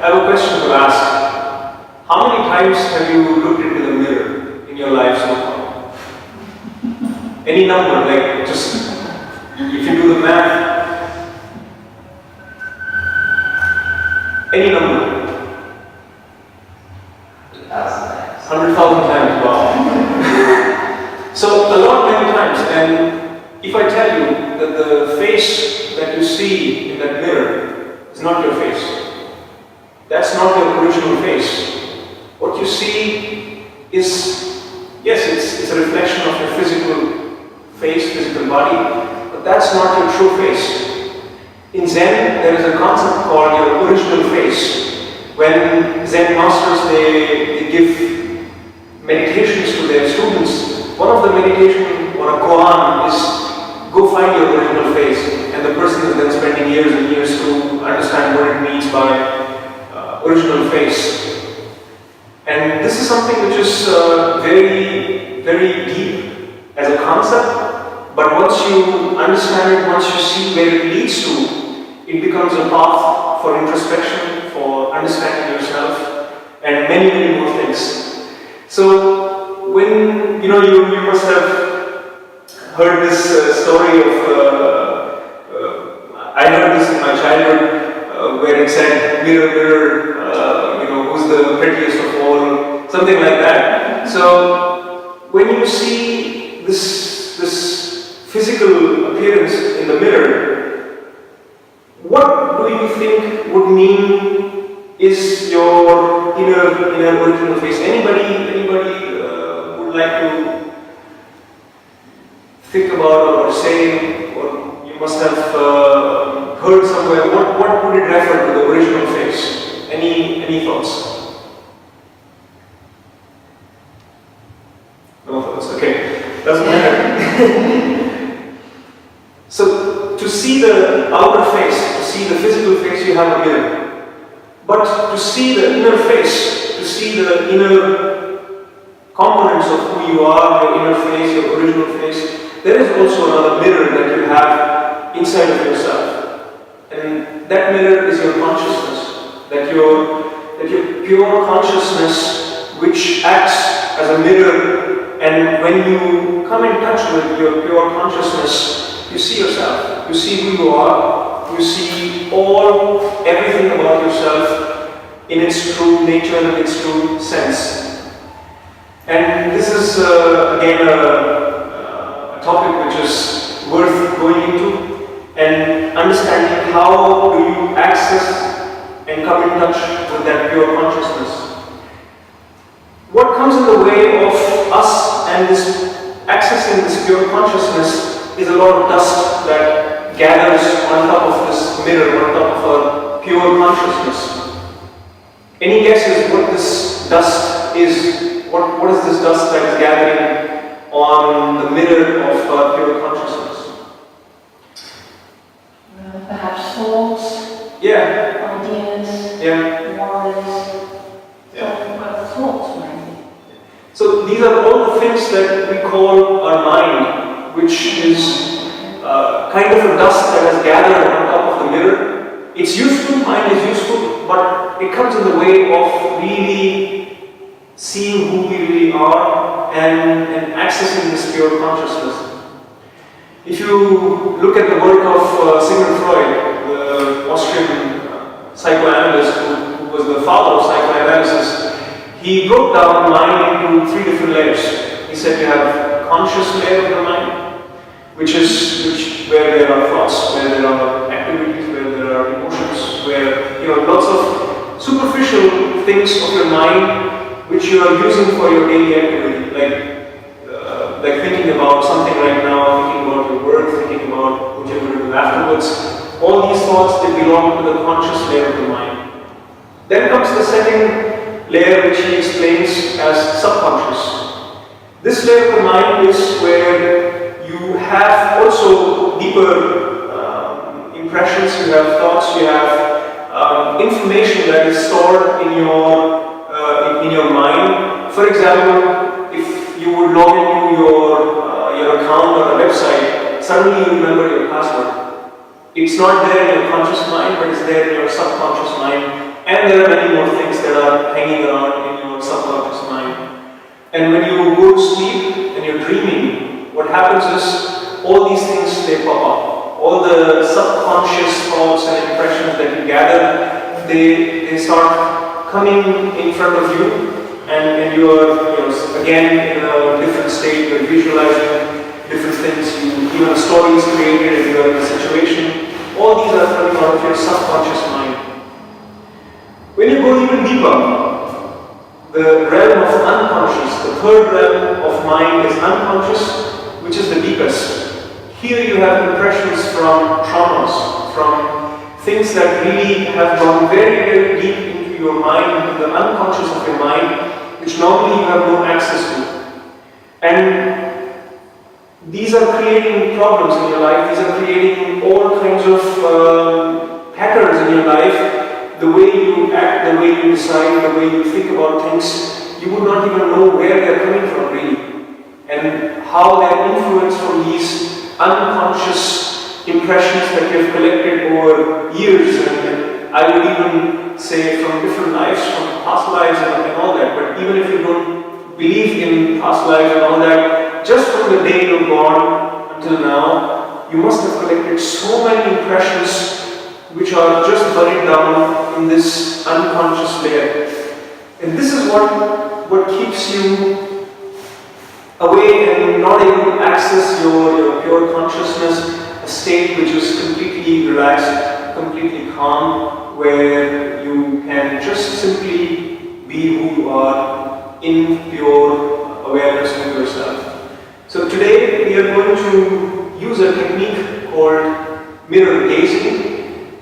I have a question to ask. How many times have you looked into the mirror in your life so far? Any number, like just if you do the math, any number. 100,000 times, wow. So a lot, many times. And if I tell you that the face that you see in that mirror is not your face, that's not your original face. What you see is, yes, it's a reflection of your physical face, physical body, but that's not your true face. In Zen, there is a concept called your original face. When Zen masters, they give meditations to their students, one of the meditation or a koan is go find your original face, and the person is then spending years and years to understand what it means by original face. And this is something which is very, very deep as a concept, but once you understand it, once you see where it leads to, it becomes a path for introspection, for understanding yourself, and many, many more things. So when, you must have heard this story of, I heard this in my childhood, where it said, mirror, mirror, who's the prettiest of all, something like that. So when you see this physical appearance in the mirror, what do you think would mean is your inner original face? Anybody would like to think about or say, or you must have heard somewhere, what would it refer to, the original face? Any thoughts? No thoughts, okay. Doesn't matter. So, to see the outer face, to see the physical face, you have a mirror. But to see the inner face, to see the inner components of who you are, your inner face, your original face, there is also another mirror that you have inside of yourself. And that mirror is your consciousness. That your pure consciousness, which acts as a mirror, and when you come in touch with your pure consciousness, you see yourself, you see who you are, you see everything about yourself in its true nature and its true sense. And this is again a topic which is worth going into and understanding how do you access and come in touch with that pure consciousness. What comes in the way of us and this accessing this pure consciousness is a lot of dust that gathers on top of this mirror, on top of a pure consciousness. Any guesses what this dust is? What is this dust that is gathering on the mirror of our pure consciousness? Perhaps thoughts. Yeah. Ideas. Yeah. Worries. Yeah. Thoughts, maybe. So these are all the things that we call our mind, which is kind of a dust that has gathered on top of the mirror. It's useful, mind is useful, but it comes in the way of really seeing who we really are and accessing this pure consciousness. If you look at the work of Sigmund Freud, the Austrian psychoanalyst who was the father of psychoanalysis, he broke down the mind into 3 different layers. He said you have conscious layer of the mind, which where there are thoughts, where there are activities, where there are emotions, where lots of superficial things of your mind which you are using for your daily activity, like thinking about something right now, thinking about your work, thinking about what you're going to do afterwards. All these thoughts, they belong to the conscious layer of the mind. Then comes the second layer, which he explains as subconscious. This layer of the mind is where you have also deeper impressions, you have thoughts, you have information that is stored in your mind. For example, if you would log into your account or a website, suddenly you remember your password. It's not there in your conscious mind, but it's there in your subconscious mind, And there are many more things that are hanging around in your subconscious mind. And when you go to sleep and you're dreaming, what happens is all these things, they pop up. All the subconscious thoughts and impressions that you gather, they start coming in front of you, and you are again in a different state. You're visualizing different things. Even a story is created and you are in a situation. All these are coming out of your subconscious mind. When you go even deeper, the realm of unconscious, the third realm of mind is unconscious, which is the deepest. Here you have impressions from traumas, from things that really have gone very, very deep into your mind, into the unconscious of your mind, which normally you have no access to. And these are creating problems in your life. These are creating all kinds of patterns in your life. The way you act, the way you decide, the way you think about things, you would not even know where they're coming from really, and how they're influenced from these unconscious impressions that you have collected over years, and I would even say from different lives, from past lives and all that. But even if you don't believe in past lives and all that, just from the day you're born until now, you must have collected so many impressions which are just buried down in this unconscious layer. And this is what keeps you awake and not able to access your pure consciousness, a state which is completely relaxed, completely calm, where you can just simply be who you are in pure awareness of yourself. So today we are going to use a technique called mirror gazing.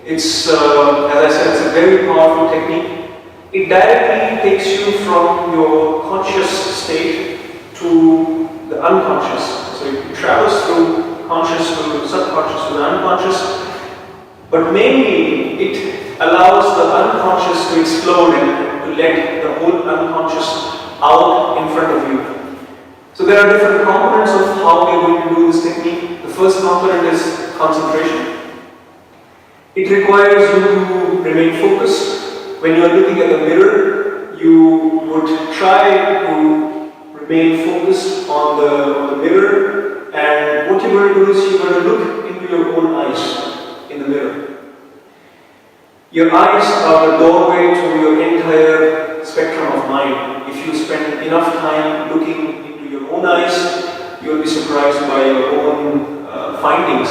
It's, as I said, it's a very powerful technique. It directly takes you from your conscious state to the unconscious. So it travels through conscious to subconscious to the unconscious, but mainly it allows the unconscious to explode and to let the whole unconscious out in front of you. So there are different components of how we are going to do this technique. The first component is concentration. It requires you to remain focused. When you are looking at the mirror, you would try to remain focused on the mirror, and what you're going to do is you're going to look into your own eyes in the mirror. Your eyes are the doorway to your entire spectrum of mind. If you spend enough time looking into your own eyes, you'll be surprised by your own findings.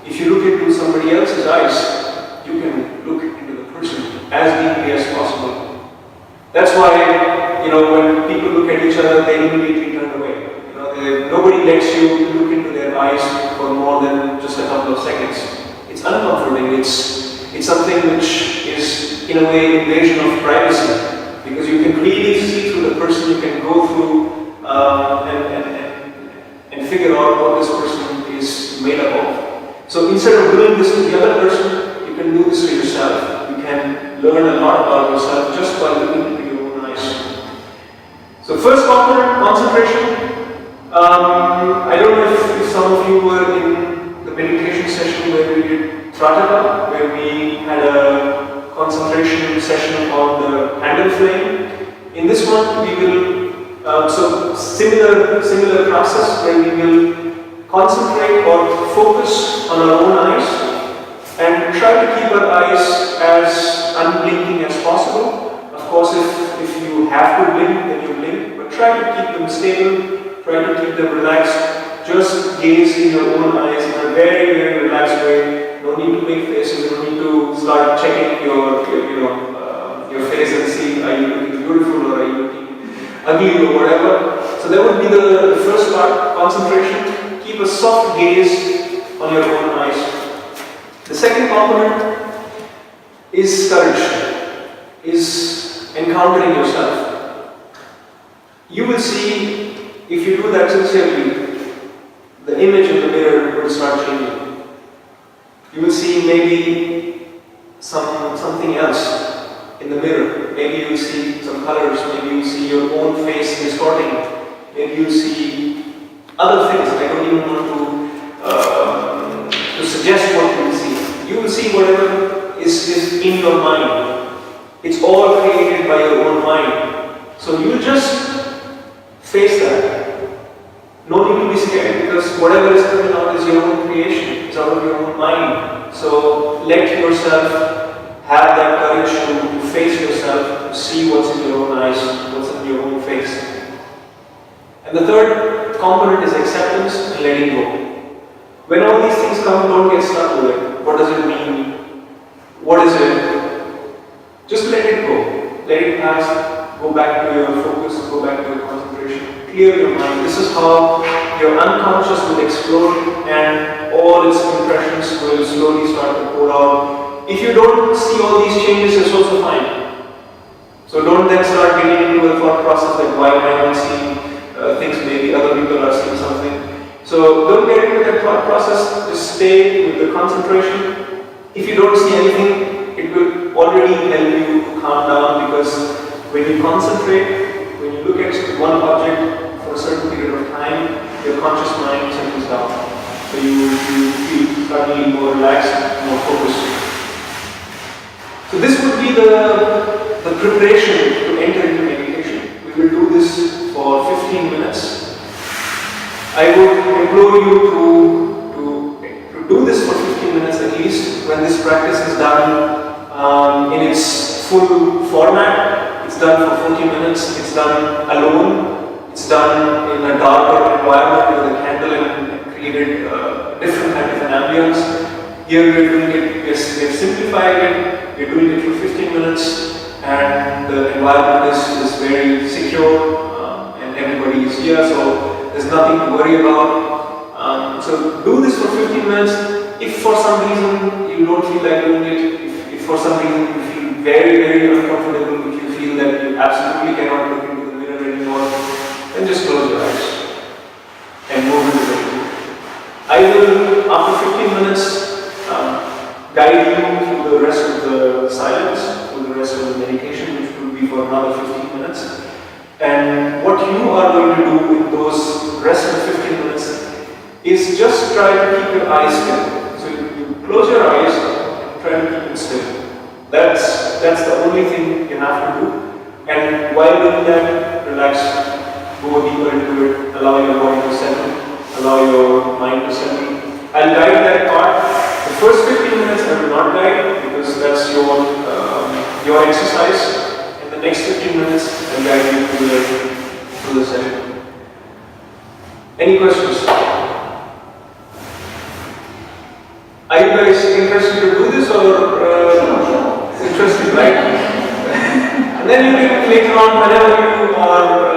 If you look into somebody else's eyes, you can look into the person as deeply as possible. That's why, when people look at each other, they immediately turn away. Nobody lets you look into their eyes for more than just a couple of seconds. It's uncomforting. It's something which is, in a way, invasion of privacy, because you can really see through the person. You can go through and figure out what this person is made up of. So instead of doing this to the other person, you can do this to yourself. You can learn a lot about yourself just by looking into your own eyes. So first component, concentration. I don't know if some of you were in the meditation session where we did Trataka, where we had a concentration session on the candle flame. In this one, we will, so similar process where we will concentrate or focus on our own eyes and try to keep our eyes as unblinking as possible. Of course, if you have to blink, then you blink, but try to keep them stable, try to keep them relaxed. Just gaze in your own eyes in a very, very relaxed way. No need to make faces, no need to start checking your face and see, are you looking beautiful or are you looking ugly or whatever. So that would be the first part, concentration. Keep a soft gaze on your own eyes. The second component is courage, is encountering yourself. You will see, if you do that sincerely, the image in the mirror will start changing. You will see maybe something else in the mirror. Maybe you will see some colors, maybe you will see your own face distorting, maybe you will see other things. I don't even want to suggest what you will see. You will see whatever is in your mind. your own mind. So you just face that. No need to be scared, because whatever is coming out is your own creation, it's out of your own mind. So let yourself have that courage to face yourself, to see what's in your own eyes, what's in your own face. And the third component is acceptance and letting go. When all these things come, don't get stuck with it. What does it mean? What is it? Just let it go. Let it pass. Go back to your focus, go back to your concentration. Clear your mind. This is how your unconscious will explode and all its impressions will slowly start to pour out. If you don't see all these changes, it's also fine. So don't then start getting into a thought process like, why am I not seeing things maybe other people are seeing something. So don't get into that thought process, just stay with the concentration. If you don't see anything, it will already help you to calm down, because when you concentrate, when you look at one object for a certain period of time, your conscious mind settles down. So you feel suddenly more relaxed, more focused. So this would be the preparation to enter into meditation. We will do this for 15 minutes. I would implore you to do this for 15 minutes at least. When this practice is done in its full format, it's done for 40 minutes, it's done alone, it's done in a darker environment with a candle and created a different kind of an ambience. Here we're doing it, we've simplified it, we're doing it for 15 minutes, and the environment is very secure, and everybody is here, so there's nothing to worry about. So do this for 15 minutes. If for some reason you don't feel like doing it, if for some reason you feel very, very uncomfortable, if you feel that you absolutely cannot look into the mirror anymore, then just close your eyes and move into the room. I will, after 15 minutes, guide you through the rest of the silence, through the rest of the meditation, which will be for another 15 minutes. And what you are going to do in those rest of the 15 minutes is just try to keep your eyes still. So you close your eyes and try to keep it still. That's the only thing you have to do. And while doing that, relax, go deeper into it, allow your body to settle, allow your mind to settle. I'll guide that part. The first 15 minutes I will not guide, because that's your exercise. And the next 15 minutes I'll guide you through the session. Any questions? Are you guys interested to do this, or interested, right? And then you can later on, whenever you are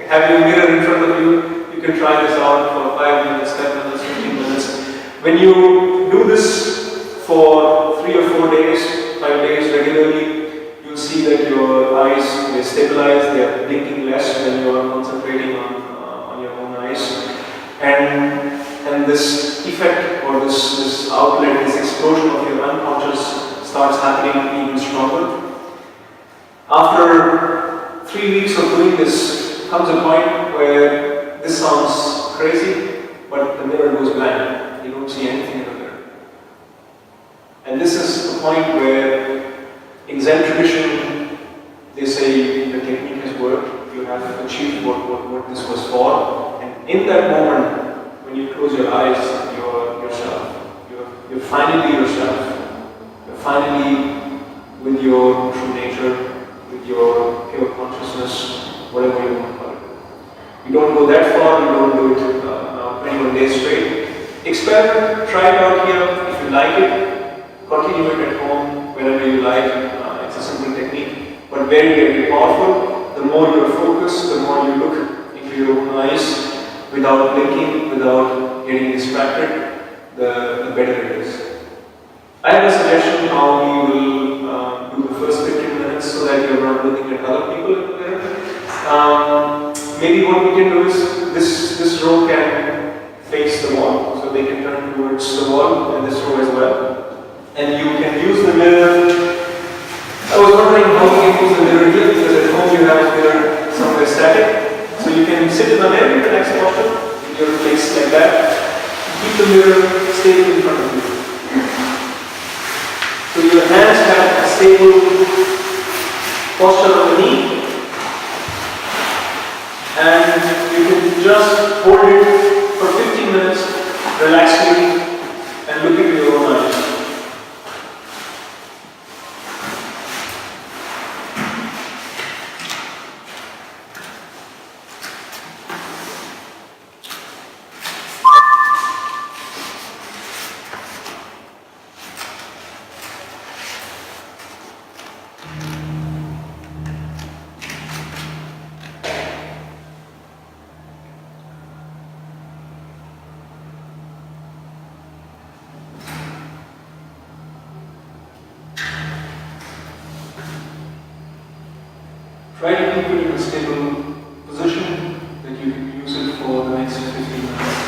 have your mirror in front of you, you can try this out for 5 minutes, 10 minutes, 15 minutes. When you do this for 3 or 4 days, 5 days regularly, you'll see that your eyes, they stabilize, they are blinking less when you are concentrating on your own eyes. And this effect, or this outlet, this explosion of your unconscious starts happening even stronger. After 3 weeks of doing this, comes a point where this sounds crazy, but the mirror goes blank. You don't see anything in the mirror. And this is the point where, in Zen tradition, they say the technique has worked, you have achieved what this was for. And in that moment, when you close your eyes, you're yourself. You're finally yourself. You're finally with your true nature, with your pure consciousness, whatever you want to call it. You don't go that far, you don't do it 21 days straight. Experiment, try it out here. If you like it, continue it at home, wherever you like. It's a simple technique, but very, very powerful. The more you're focused, the more you look into your own eyes, without blinking, without getting distracted, the better it is. I have a suggestion how we will do the first 15 minutes so that you're not looking at other people in there. Maybe what we can do is this row can face the wall, so they can turn towards the wall, and this row as well. And you can use the mirror. I was wondering how you can use the mirror here, because at home you have a mirror somewhere static. So you can sit in a very relaxed posture, with your face like that. Keep the mirror stable in front of you. So your hands have a stable posture of the knee, and you can just hold it for 15 minutes, relaxing and looking into your own eyes. Try to keep it in a stable position that you can use it for the next 15 minutes.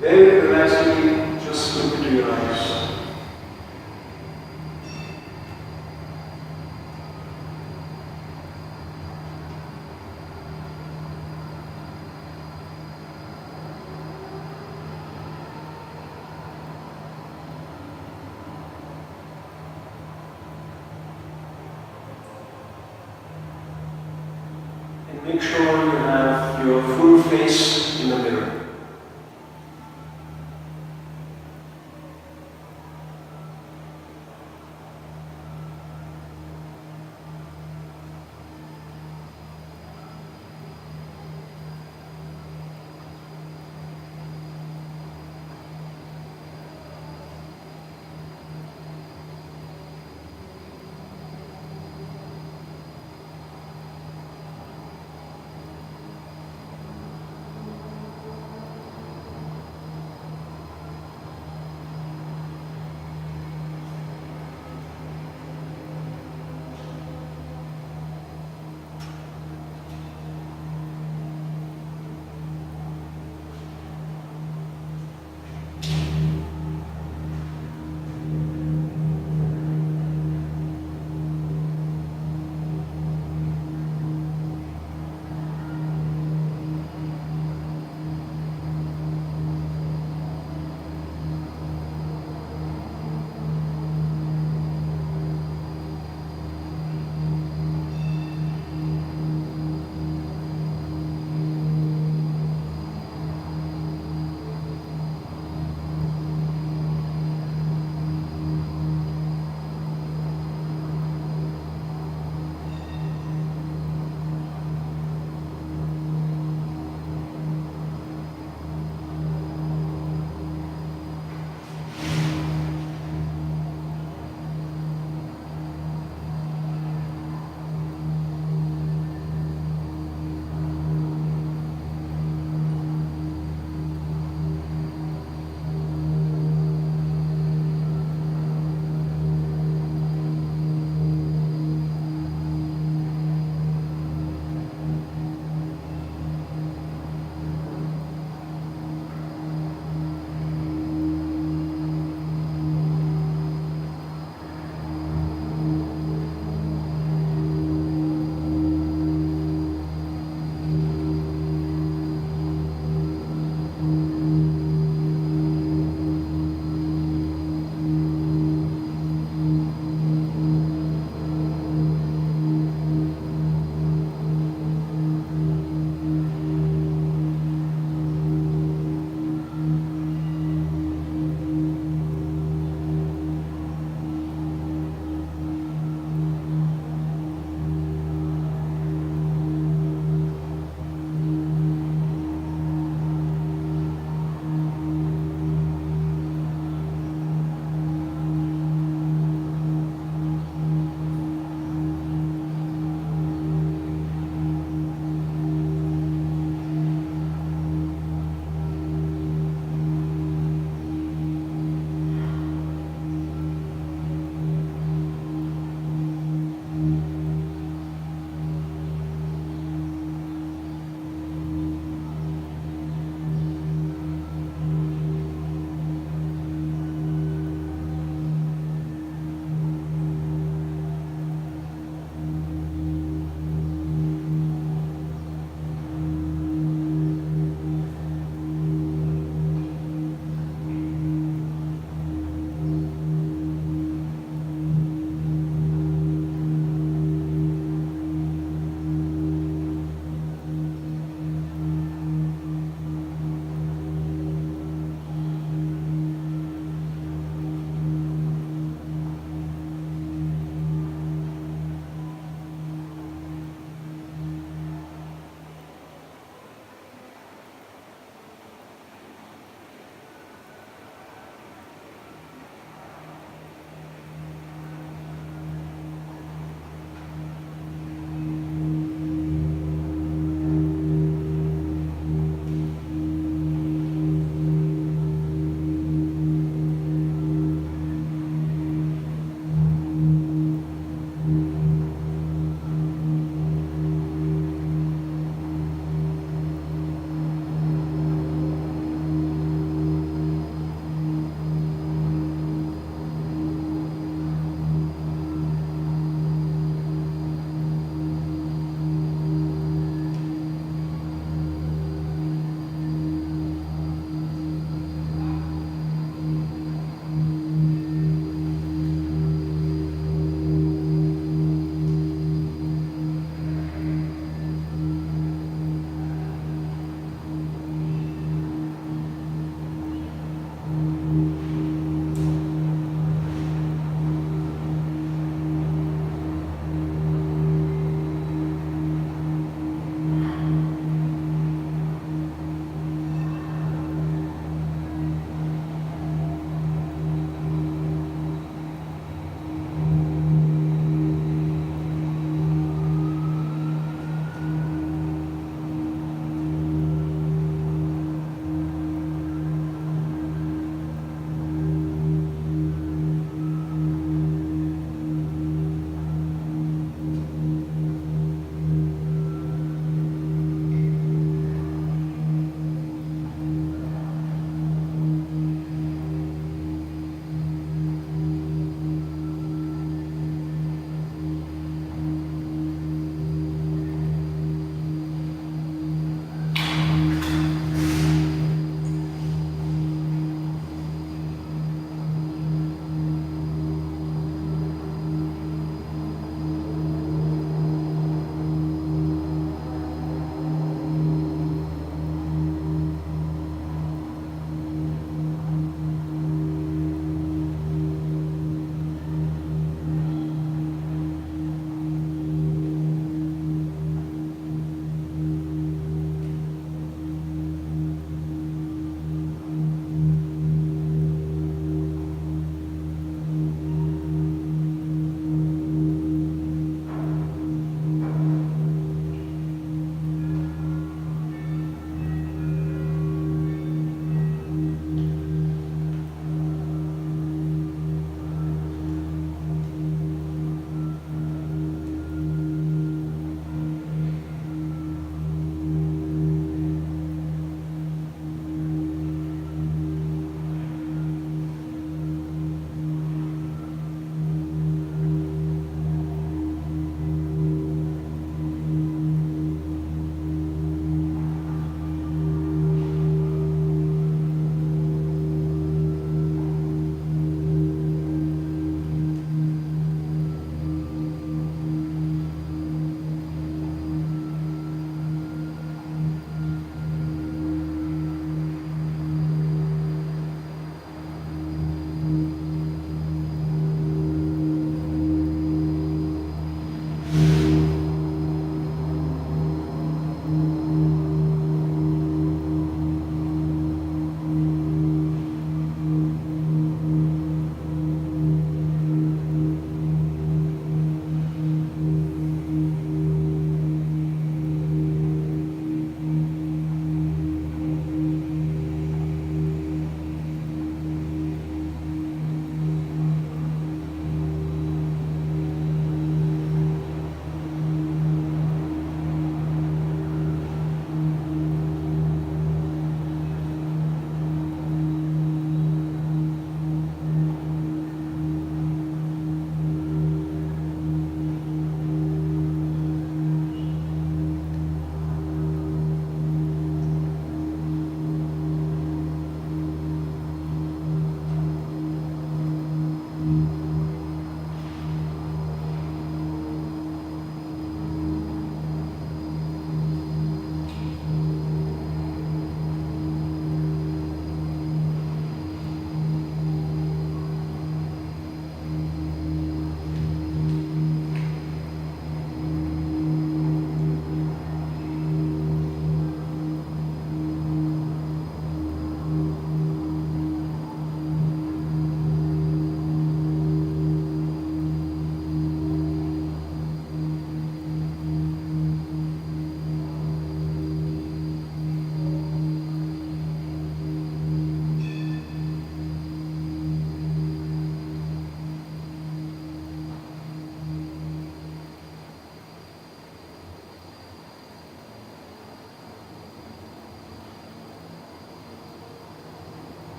Very relaxedly, just look into your eyes. And make sure you have your full face in the mirror.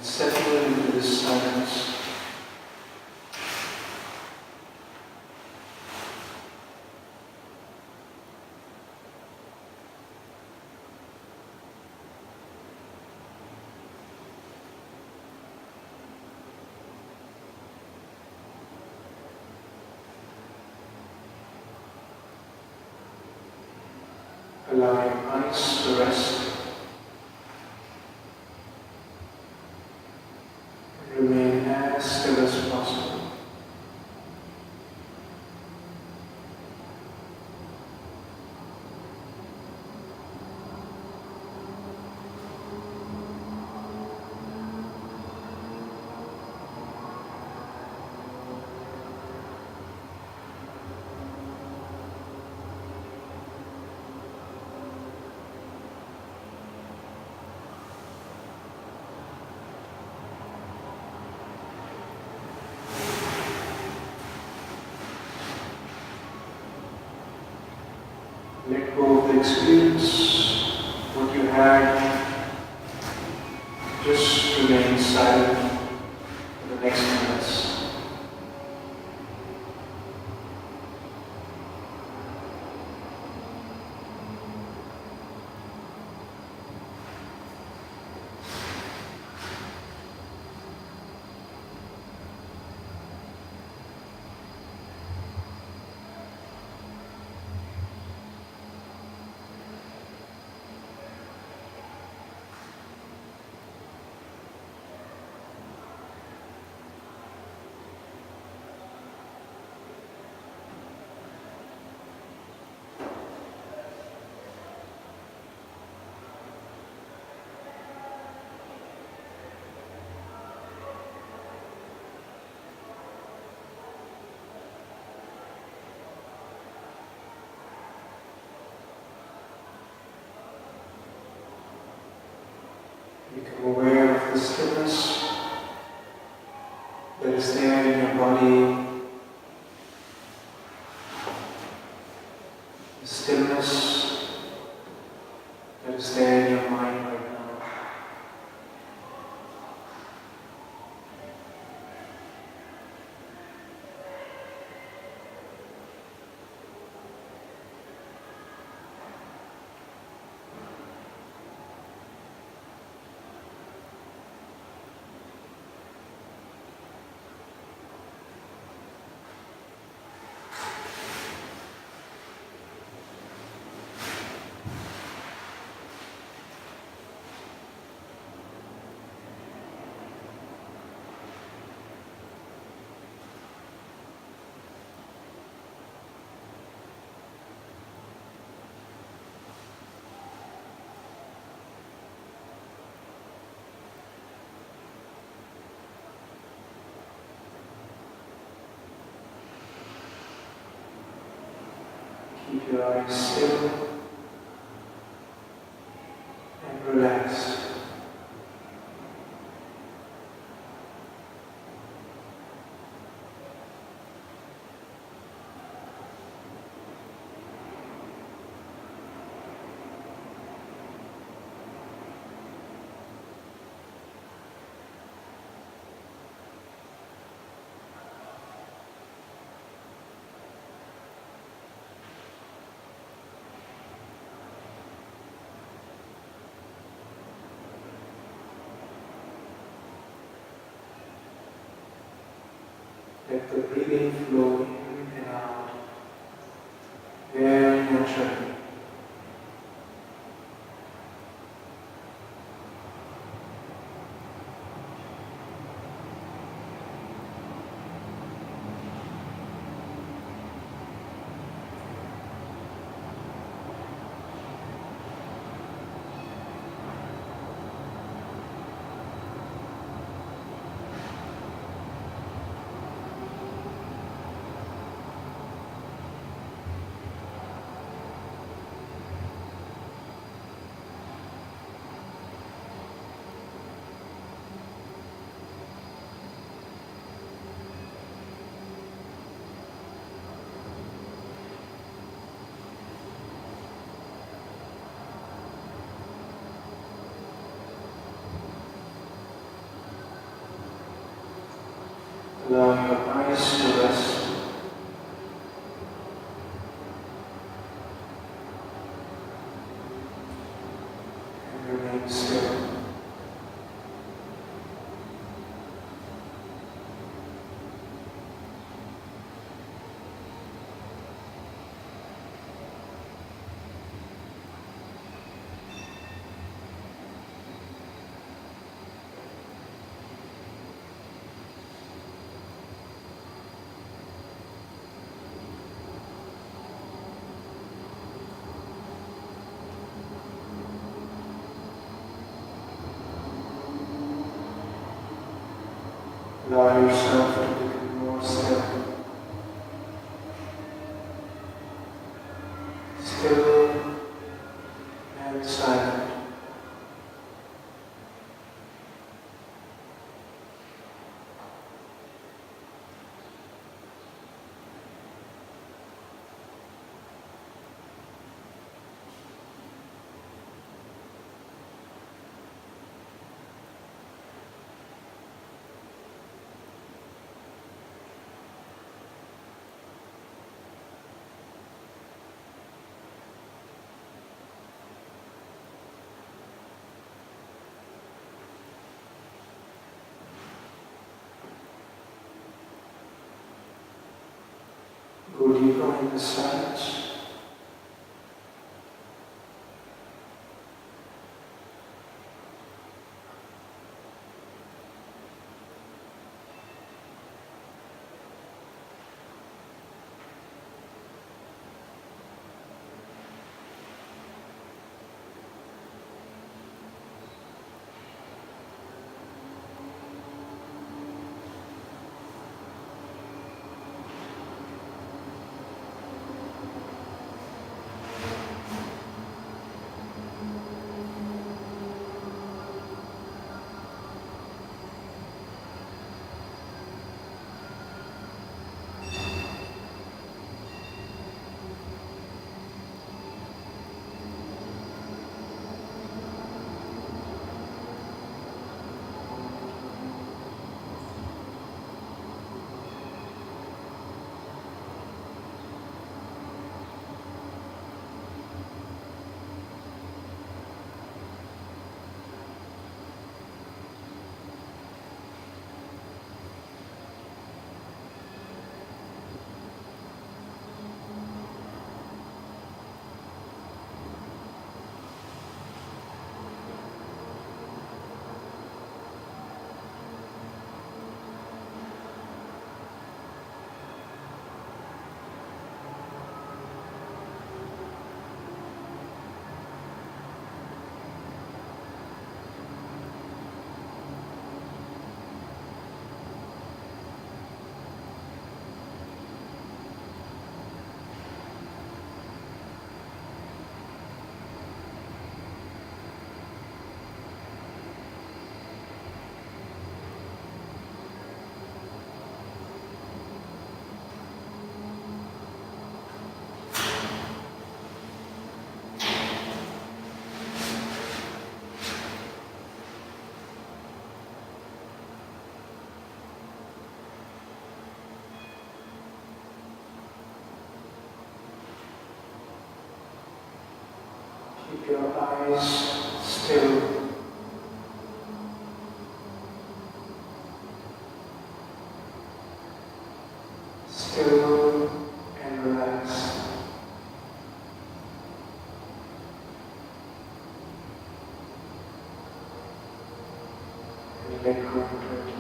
settle into this silence. Allow your eyes to rest. Remain as still as possible. Let go of the experience, what you had. Just remain silent for the next minutes. Become aware of the stillness that is there in your body, the stillness that is there in your mind right now. Keep your eyes still and relaxed. Let the breathing flow in and out very naturally. Allow your eyes to rest. And remain still. Allow yourself to become more still. Still and silent. Go deeper in the silence. Keep your eyes still. Still and relaxed. And let go of it.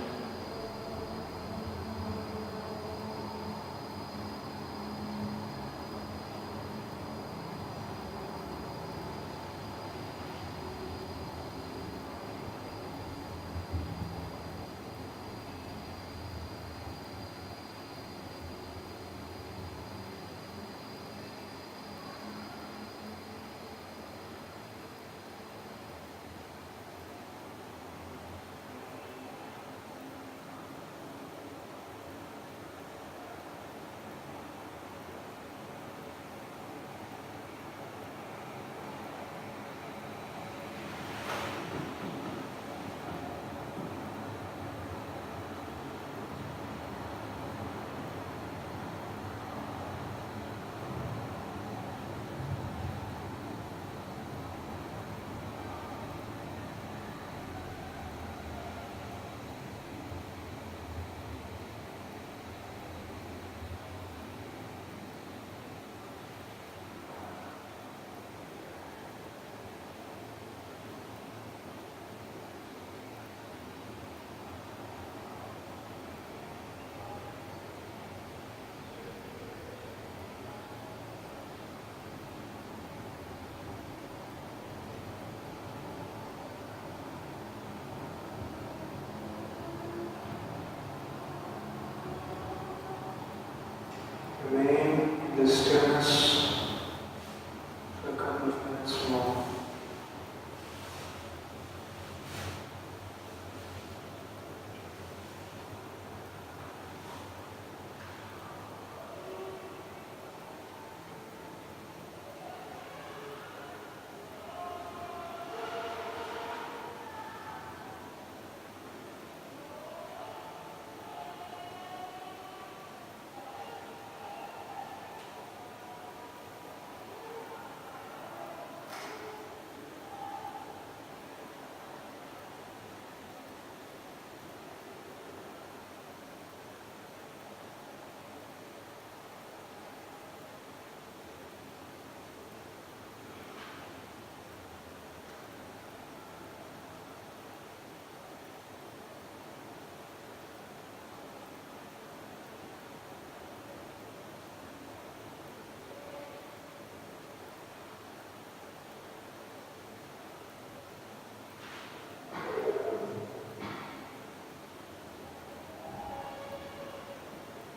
the stillness for a couple of minutes more.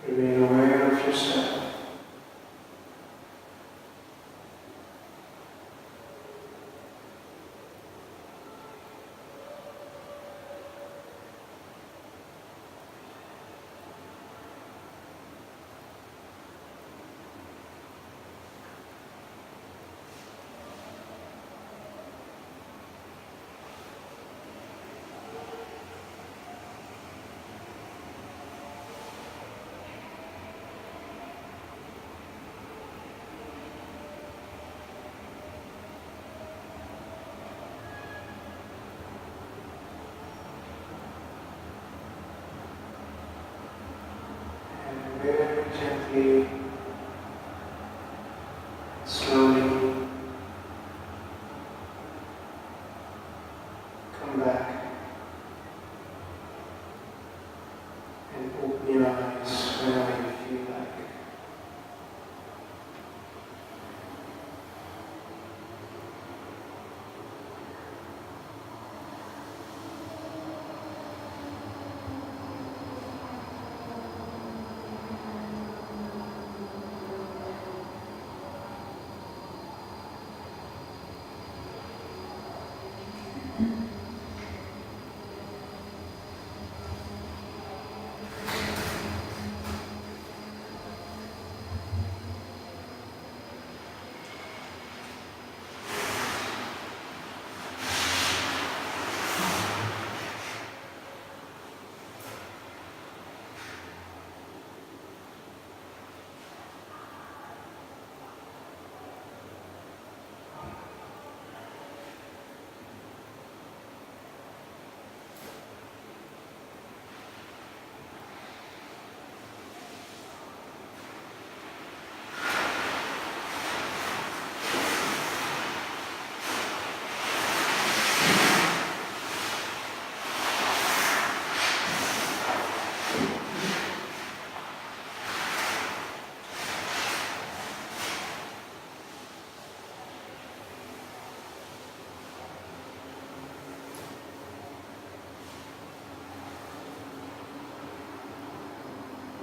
Remain aware of yourself. And very gently, slowly come back and open your eyes whenever you feel like.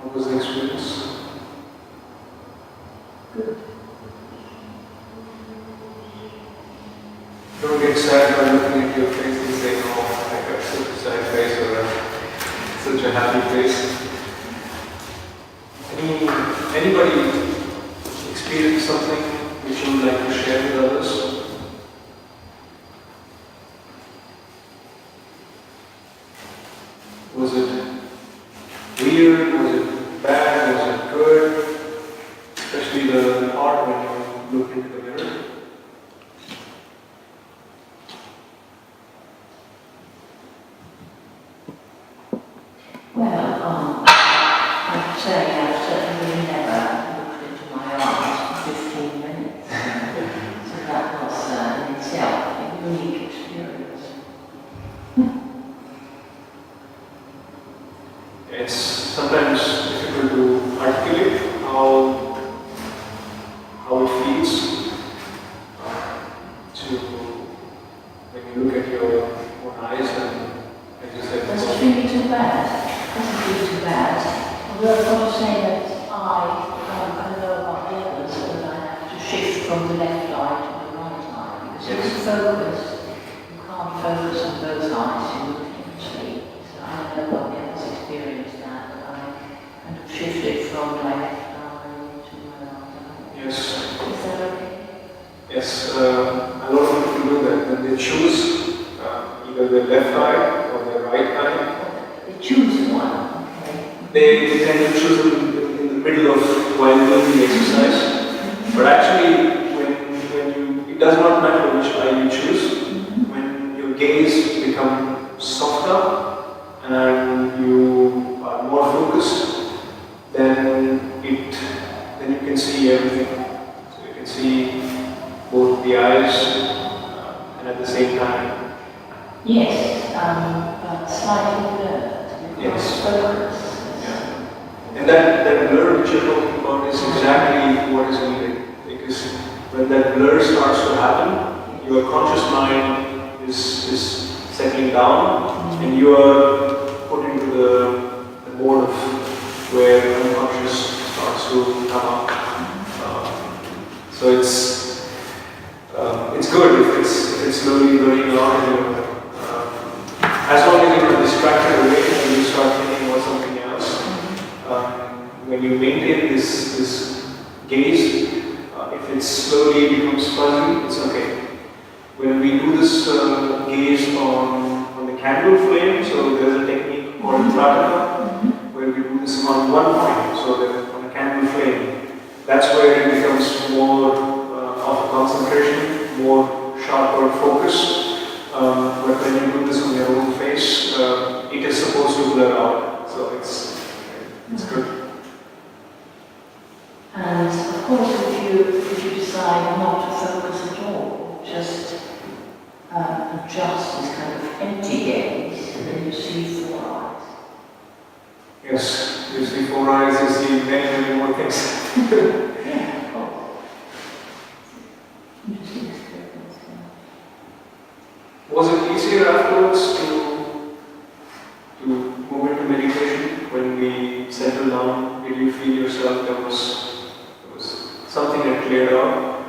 What was the experience? Good. Don't get sad by looking at your face and saying, oh, I got such a sad face or such a happy face. Anybody experience something which you would like to share with others? Was it weird? Was it bad? Was it good? Especially the part when you look into the mirror. Well, I have to say I've certainly never looked into my eyes for 15 minutes. So that was in itself a unique experience. It's sometimes difficult to articulate how it feels to when you look at your own eyes and as you said, Doesn't feel too bad. Doesn't feel too bad. Although I've got to say that I don't know about the from the left eye to the right eye, because Yes. if you focus, you can't focus on both eyes simultaneously. So I don't know what else experienced that, but I kind of shifted from my left eye to my right eye. Yes. Is that okay? Yes, a lot of people do that when they choose either the left eye or the right eye. They choose one, okay? They tend to choose them in the middle of while doing the exercise. But actually, when you, it does not matter which eye you choose. When your gaze becomes softer and you are more focused, then you can see everything. So you can see both the eyes and at the same time. Yes, but slightly blurred. Yes. Focus. Yeah. And that blur which you're talking about is exactly what is needed. Because when that blur starts to happen, your conscious mind is settling down and you are put into the mode of where unconscious starts to come up. So it's good if it's slowly going on. As long as you're not distracted away and you start thinking about something else, when you maintain this gaze, if it slowly becomes fuzzy, it's okay. When we do this gaze on the candle flame, so there's a technique called prataka, where we do this on one point, so that on a candle flame, that's where it becomes more of a concentration, more sharper focus. But when you do this on your own face, it is supposed to blur out, so it's good. And of course, if you decide not to focus at all, just adjust this kind of empty gaze, and then you see four eyes. Yes, you see four eyes, you see many more things. Yeah, of course. Interesting experience. Was it easier afterwards to move into meditation when we settled down? Did you feel yourself there was something that cleared out?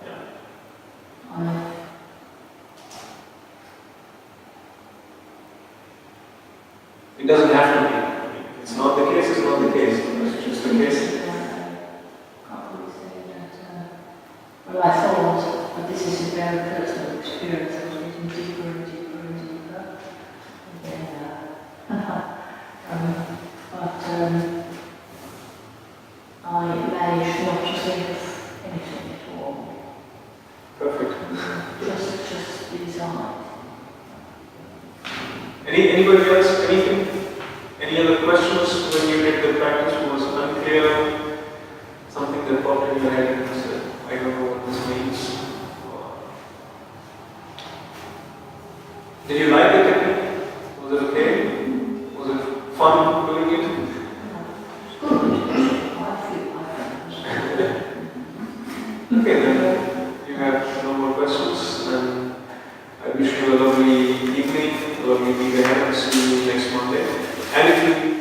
Yeah. It doesn't have to be. If it's not the case, it's not the case. It's just the case. Can't really say that. Well, I thought, but this is a very personal experience. I was getting deeper and deeper and deeper. And then, I managed not to think of anything at all. Perfect. Just these eyes. Anybody else? Anything? Any other questions when you did the practice? Was unclear? Something that popped in your head and you said, I don't know what this means. Did you like the technique? Was it okay? Was it fun doing it? Okay, then you have no more questions, and I wish you a lovely evening, a lovely week ahead, and see you next Monday. And if you